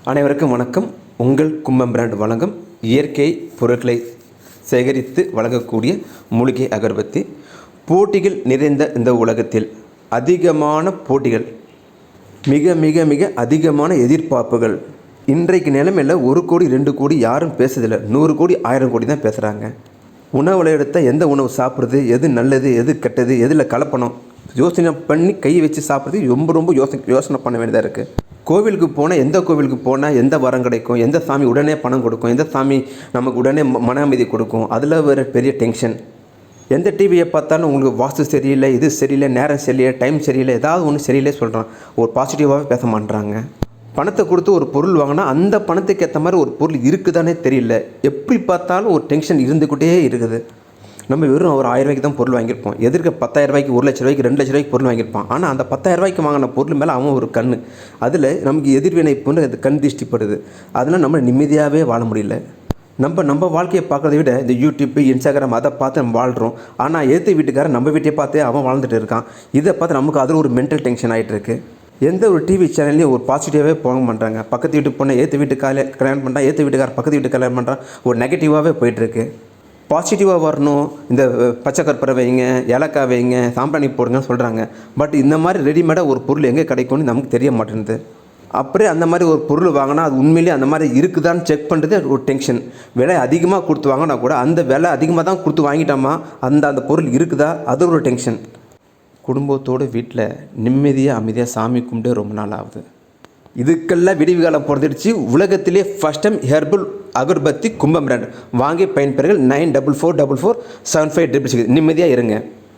அனைவருக்கும் வணக்கம். உங்கள் கும்பம் பிராண்ட் வழங்கும் இயற்கை பொருட்களை சேகரித்து வழங்கக்கூடிய மூலிகை அகர்பத்தி. போட்டிகள் நிறைந்த இந்த உலகத்தில் அதிகமான போட்டிகள், மிக மிக மிக அதிகமான எதிர்பார்ப்புகள். இன்றைக்கு நிலைமையில் 1 கோடி 2 கோடி யாரும் பேசுறதில்லை, 100 கோடி 1000 கோடி தான் பேசுகிறாங்க. உணவில் எடுத்தால் எந்த உணவு சாப்பிட்றது, எது நல்லது எது கெட்டது, எதில் கலப்பணும் யோசனை பண்ணி கை வச்சு சாப்பிட்றது ரொம்ப யோசனை பண்ண வேண்டியதாக இருக்குது. கோவிலுக்கு போனால் எந்த கோவிலுக்கு போனால் எந்த வரம் கிடைக்கும், எந்த சாமி உடனே பணம் கொடுக்கும், எந்த சாமி நமக்கு உடனே மன அமைதி கொடுக்கும், அதில் வேறு பெரிய டென்ஷன். எந்த டிவியை பார்த்தாலும் உங்களுக்கு வாஸ்து சரியில்லை, இது சரியில்லை, நேரம் சரியில்லை, டைம் சரியில்லை, ஏதாவது ஒன்று சரியில்லை சொல்கிறான். ஒரு பாசிட்டிவாகவே பேச மாட்டுறாங்க. பணத்தை கொடுத்து ஒரு பொருள் வாங்கினா அந்த பணத்துக்கு ஏற்ற மாதிரி ஒரு பொருள் இருக்குதானே தெரியல. எப்படி பார்த்தாலும் ஒரு டென்ஷன் இருந்துக்கிட்டே இருக்குது. நம்ம வெறும் ஒரு 1000 ரூபாய்க்கு தான் பொருள் வாங்கியிருப்போம். எதிர்க்க 10,000 ரூபாய்க்கு, 1 லட்ச ரூபாய்க்கு, 2 லட்ச ரூபாய்க்கு பொருள் வாங்கியிருப்பான். ஆனால் அந்த 10,000 ரூபாய்க்கு வாங்கின பொருள் மேலே அவன் ஒரு கண், அதில் நமக்கு எதிர்வினை போன்று அது கண் திருஷ்டிப்படுது. அதனால் நம்ம நிம்மதியாகவே வாழ முடியல. நம்ம வாழ்க்கையை பார்க்குறத விட இந்த யூடியூப், இன்ஸ்டாகிராம் அதை பார்த்து நம்ம வாழ்கிறோம். ஆனால் எதிர்த்து வீட்டுக்காரன் நம்ம வீட்டையே பார்த்து அவன் வாழ்ந்துட்டு இருக்கான். இதை பார்த்து நமக்கு அதில் ஒரு மென்டல் டென்ஷன் ஆகிட்டு இருக்கு. எந்த ஒரு டிவி சேனல்லையும் ஒரு பாசிட்டிவாகவே போக பண்ணுறாங்க. பக்கத்து வீட்டுக்கு போனால் ஏற்று வீட்டுக்கார கல்யாணம் பண்ணுறான், ஏற்று வீட்டுக்கார பக்கத்து வீட்டுக்கு கல்யாணம் பண்ணுறான். ஒரு நெகட்டிவாகவே போயிட்டுருக்கு. பாசிட்டிவாக வரணும், இந்த பச்சை கற்பூரை வைங்க, ஏலக்காய் வைங்க, சாம்பிராணி போடுங்கன்னு சொல்கிறாங்க. பட் இந்த மாதிரி ரெடிமேடாக ஒரு பொருள் எங்கே கிடைக்கும்னு நமக்கு தெரிய மாட்டேங்குது. அப்படியே அந்த மாதிரி ஒரு பொருள் வாங்கினா அது உண்மையிலேயே அந்த மாதிரி இருக்குதான்னு செக் பண்ணுறது ஒரு டென்ஷன். விலை அதிகமாக கொடுத்து வாங்கினா கூட அந்த விலை அதிகமாக தான் கொடுத்து வாங்கிட்டோமா, அந்த பொருள் இருக்குதா, அது ஒரு டென்ஷன். குடும்பத்தோடு வீட்டில் நிம்மதியாக அமைதியாக சாமி கும்பிட்டு ரொம்ப நாள் ஆகுது. இதுக்கெல்லாம் விடிவு காலம் பிறந்துடுச்சு. உலகத்திலே ஃபஸ்ட் டைம் ஹெர்பல் அகர்பத்தி கும்பம் பிராண்ட் வாங்கி பயன்பெறுங்கள். 9444475666. நிம்மதியாக இருங்க.